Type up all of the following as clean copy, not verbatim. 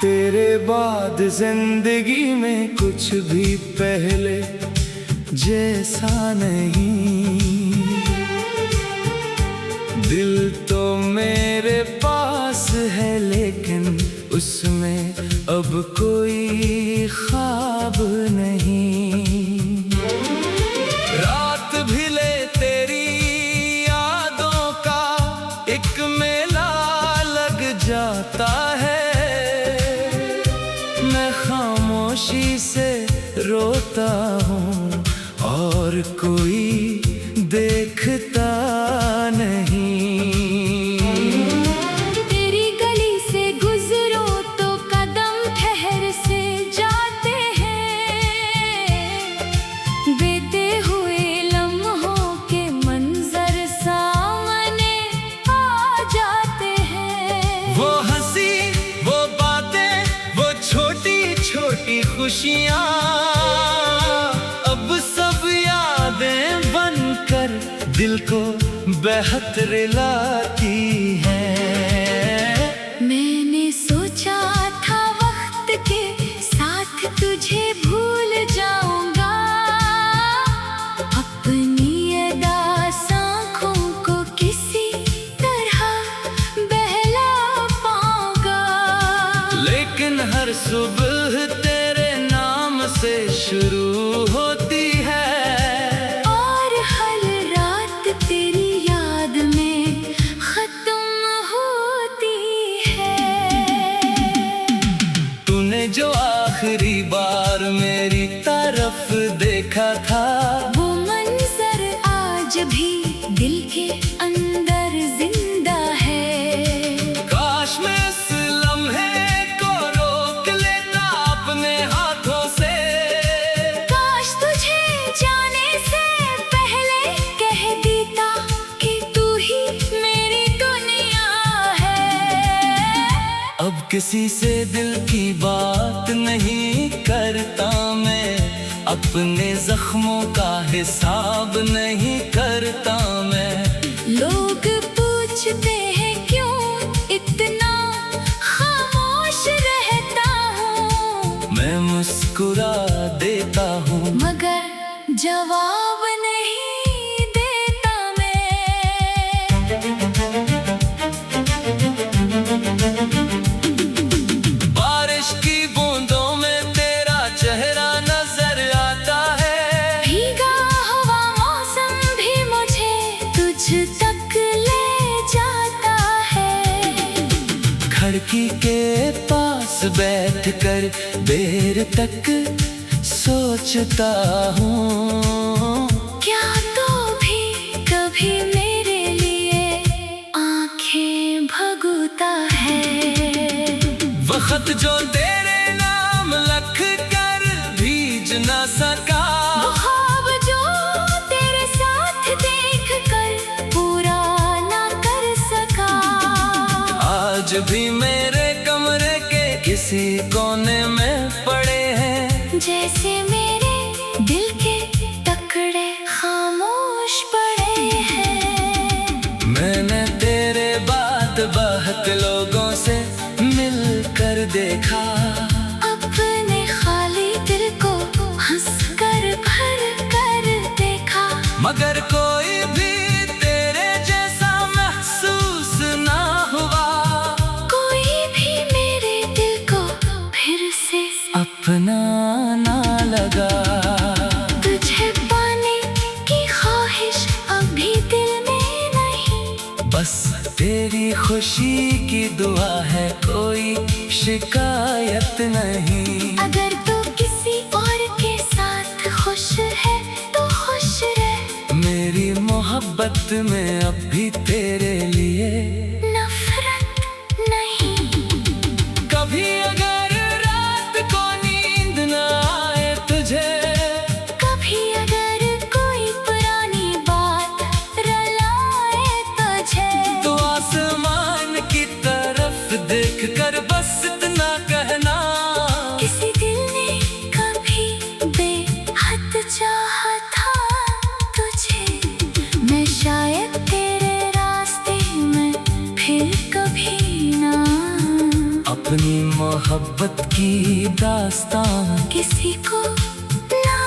तेरे बाद जिंदगी में कुछ भी पहले जैसा नहीं। दिल तो मेरे पास है लेकिन उसमें अब कोई ख्वाब नहीं। रात भी ले तेरी यादों का एक मेला लग जाता है। मैं खामोशी से रोता हूँ और कोई देखता नहीं। तेरी गली से गुजरो तो कदम ठहर से जाते हैं। बीते हुए लम्हों के मंजर सामने आ जाते हैं। वो हंसी, वो बातें, वो छोटी छोटी खुशियाँ अब सब यादें बनकर दिल को बेहतर लाती हैं। मैंने सोचा था वक्त के साथ तुझे भूल जाऊंगा। अपनी अदास आँखों को किसी तरह बहला पाऊंगा। लेकिन हर सुबह तेरे नाम से शुरू होती है और हर रात तेरी याद में खत्म होती है। तूने जो आखिरी बार मेरी तरफ देखा था वो मंजर आज भी दिल के अंदर जिंदा है। काश मैं इस लम्हे को रोक लेता अपने हाथों से। काश तुझे जाने से पहले कह देता कि तू ही मेरी दुनिया है। अब किसी से दिल की बात नहीं करता मैं, अपने जख्मों का हिसाब नहीं करता मैं। लोग पूछते हैं क्यों इतना खामोश रहता हूँ। मैं मुस्कुरा देता हूँ मगर जवाब नहीं देता मैं। बारिश की बूंदों में तेरा चेहरा नजर आता है। भीगा हुआ मौसम भी मुझे तुझ तक ले जाता है। खिड़की के पास बैठकर देर तक सोचता हूँ क्या तो भी कभी मेरे लिए आंखें भगोता है। वक्त जो तेरे नाम लिख कर भीज ना सका, वो ख्वाब जो तेरे साथ देख कर पूरा ना कर सका। आज भी मेरे कमरे के किसी कोने में पड़े हैं जैसे मेरे दिल के टुकड़े खामोश पड़े हैं। मैंने तेरे बाद बहुत लोगों से मिल कर देखा। अपने खाली दिल को हंस कर भर कर देखा। मगर कोई भी तेरे जैसा महसूस ना हुआ। कोई भी मेरे दिल को फिर से अपना ना लगा। तुझे पाने की ख्वाहिश अभी दिल में नहीं। बस तेरी खुशी की दुआ है, कोई शिकायत नहीं। अगर तू किसी और के साथ खुश है तो खुश रह। मेरी मोहब्बत में अब भी तेरे लिए नफरत नहीं। कभी अगर रात को नींद न आए तुझे, कभी अगर कोई पुरानी बात रुलाए तुझे, तो आसमान की तरफ देख कर बस इतना कहना, किसी दिल ने कभी बेहद चाहा था तुझे। मैं शायद तेरे रास्ते में फिर कभी ना अपनी मोहब्बत की दास्तां किसी को ना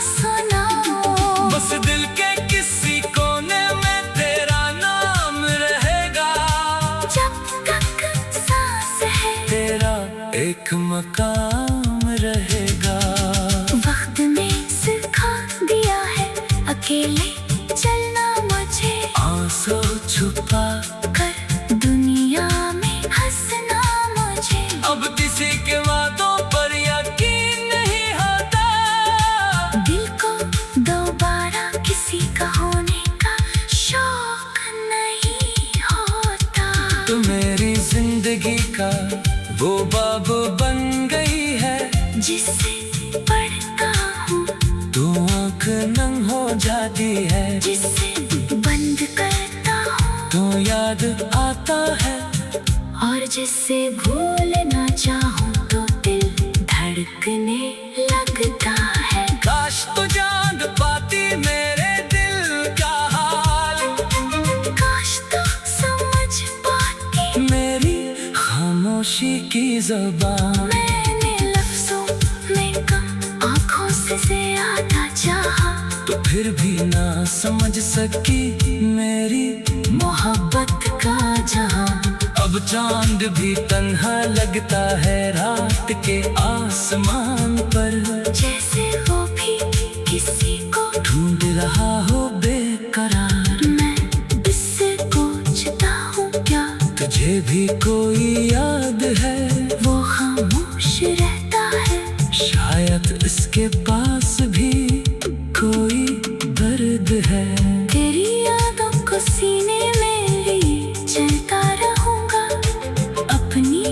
सुनाओ। बस दिल के किसी कोने में तेरा नाम रहेगा। जब तक सांस है तेरा एक मकाम रहेगा। वक्त ने सिखा दिया है अकेले चलना मुझे, आंसू छुपा कर दुनिया में हंसना मुझे। अब किसी के वादों पर यकीन नहीं होता। दिल को दोबारा किसी का होने का शौक नहीं होता। तो मेरी जिंदगी का वो बाब बन गई है, जिसे पढ़ता हूँ तू आँख नम हो जाती है। जिसे बंद करता हूँ तो याद आता है। और जिसे भूलना चाहूँ तो दिल धड़कने लगता है। काश तू जान पाती मेरे दिल का हाल, काश तो समझ पाती मेरी खामोशी की ज़बान। मैंने लफ्जों में कम आँखों से ज्यादा चाहा, तो फिर भी ना समझ सकी मेरी मोहब्बत का जहां। अब चांद भी तन्हा लगता है रात के आसमान पर। जैसे वो भी किसी को ढूंढ रहा हो बेकरार। मैं इससे पूछता हूँ क्या तुझे भी कोई याद है? वो खामोश रहता है। शायद इसके पास भी कोई दर्द है। तेरी यादों को सीने में ही चलता रहूंगा, अपनी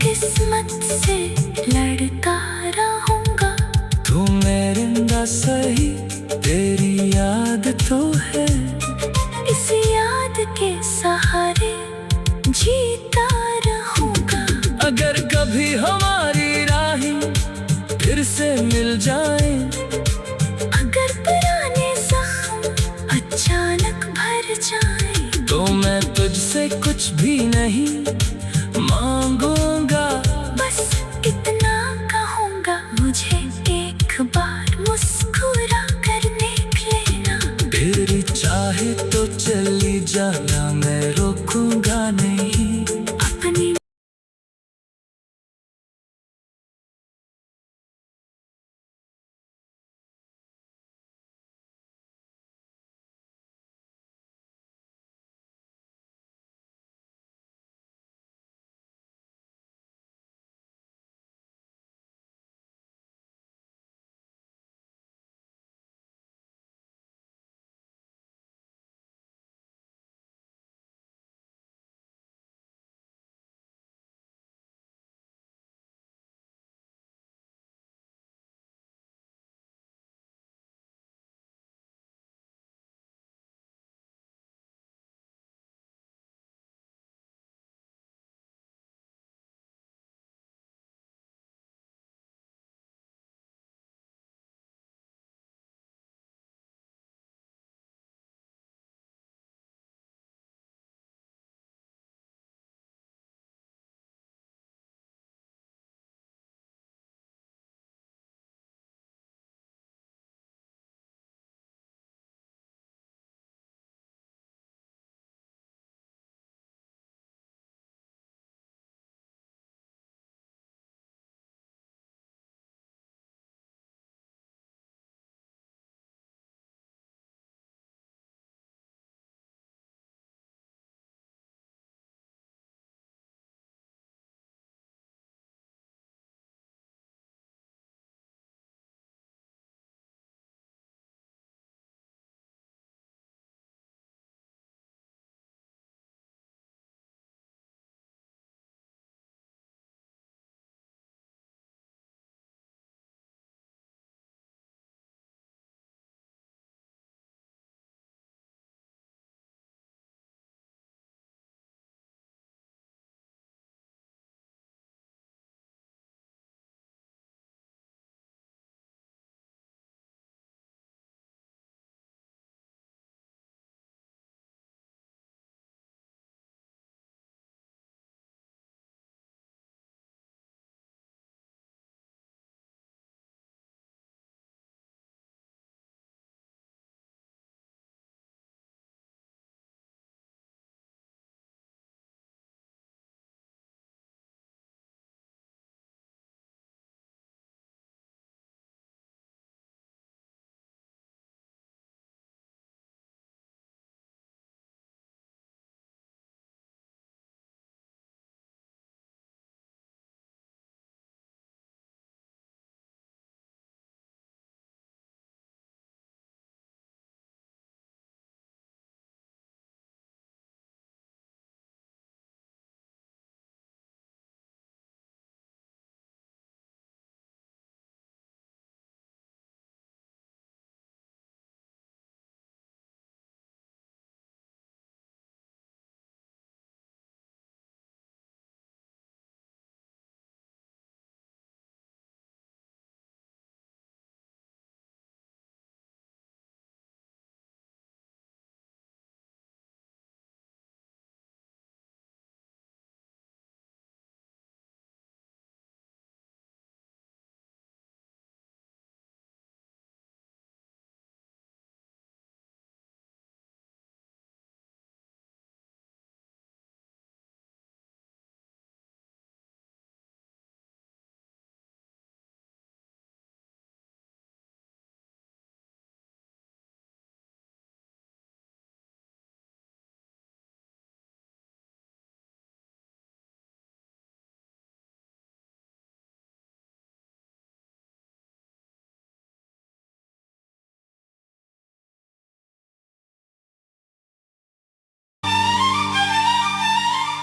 किस्मत से लड़ता रहूंगा। तू मेरिंदा सही, तेरी याद तो है। इस याद के सहारे जीता रहूंगा। अगर कभी हमारी राहें फिर से मिल जाए, अगर पुराने जख्म अचानक भर जाए, तो मैं तुझसे कुछ भी नहीं मांगूंगा। बस इतना कहूँगा, मुझे एक बार मुस्कुरा कर देख लेना। तेरी चाहे तो चली जाना, मैं रोकूंगा नहीं।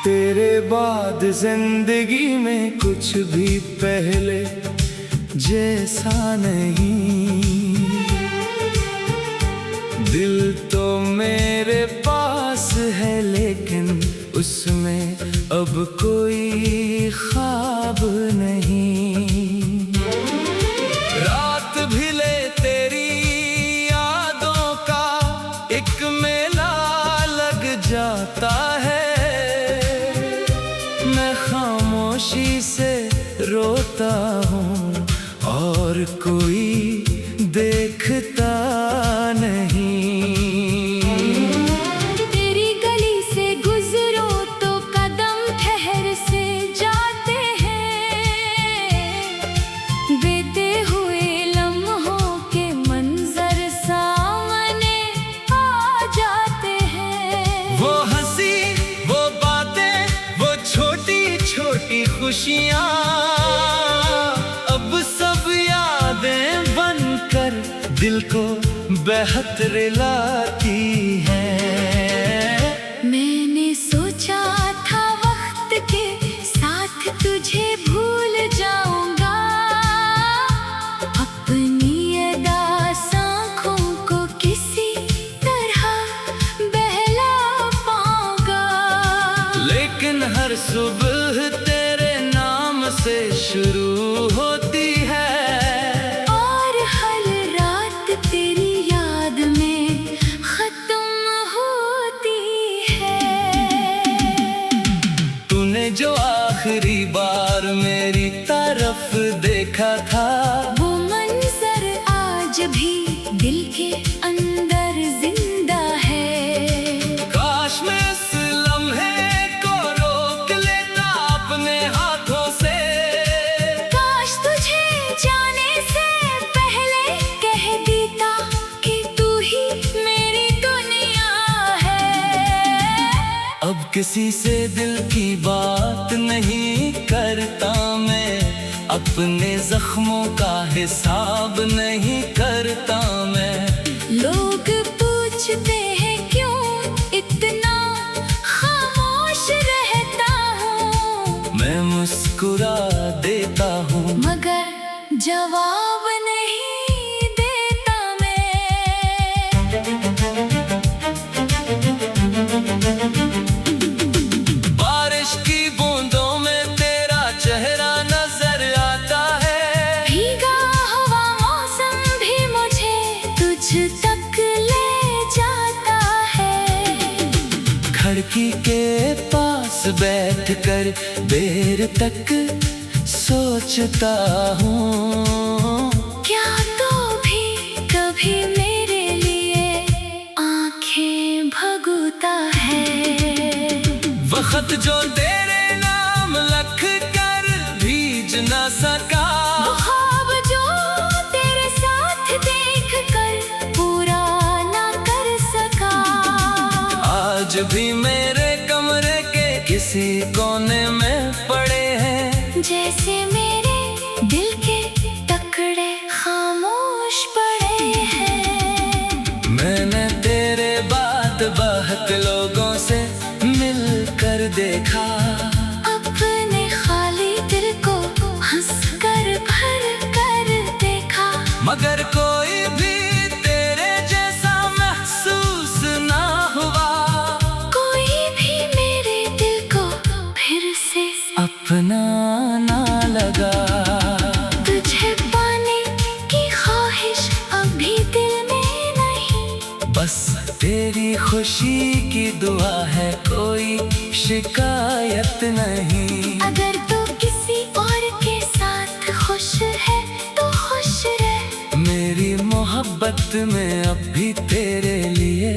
तेरे बाद जिंदगी में कुछ भी पहले जैसा नहीं। दिल तो मेरे पास है लेकिन उसमें अब कोई ख्वाब नहीं। रात भी ले तेरी यादों का एक मेला लग जाता है। मैं खामोशी से रोता हूँ और कोई देखता नहीं। तेरी गली से गुजरो तो कदम ठहर से जाते हैं। बीते हुए लम्हों के मंजर सामने आ जाते हैं। वो हंसी, वो बातें, वो छोटी छोटी खुशियाँ अब सब यादें बनकर दिल को बेहतर लाती हैं। मैंने सोचा था वक्त के साथ तुझे भूल जाऊंगा। अपनी अदास आँखों को किसी तरह बहला पाऊंगा। लेकिन हर सुबह तेरे नाम से शुरू होती है और हर रात तेरी याद में खत्म होती है। तूने जो आखिरी बार मेरी तरफ देखा था वो मंजर आज भी दिल के अंदर जिंदा है। काश मैं इस लम्हे को रोक लेता अपने हाथों से। काश तुझे जाने से पहले कह देता कि तू ही मेरी दुनिया है। अब किसी से दिल की बात नहीं करता मैं, अपने जख्मों का हिसाब नहीं करता मैं। लोग पूछते हैं क्यों इतना खामोश रहता हूँ। मैं मुस्कुरा देता हूँ मगर जवाब नहीं देता मैं। बारिश की बूंदों में तेरा चेहरा नजर आता है। भीगा हुआ मौसम भी मुझे तुझ तक ले जाता है। खिड़की के पास बैठकर देर तक सोचता हूँ क्या तू भी कभी मेरे लिए आंखें भगोता है। वक्त जो तेरे नाम लिख कर भीज न सका, वो ख्वाब जो तेरे साथ देख कर पूरा ना कर सका। आज भी मेरे कमरे के किसी कोने में पड़े हैं जैसे मेरे दिल के टुकड़े खामोश पड़े हैं। मैंने तेरे बाद बहुत लोगों से मिलकर देखा, अपने खाली दिल को हंसकर भर कर देखा। मगर कोई भी तेरे जैसा महसूस ना हुआ। कोई भी मेरे दिल को फिर से अपना ना लगा। तुझे पाने की ख्वाहिश अभी दिल में नहीं। बस तेरी खुशी की दुआ है, कोई शिकायत नहीं। अगर तू किसी और के साथ खुश है तो खुश रह। मेरी मोहब्बत में अब भी तेरे लिए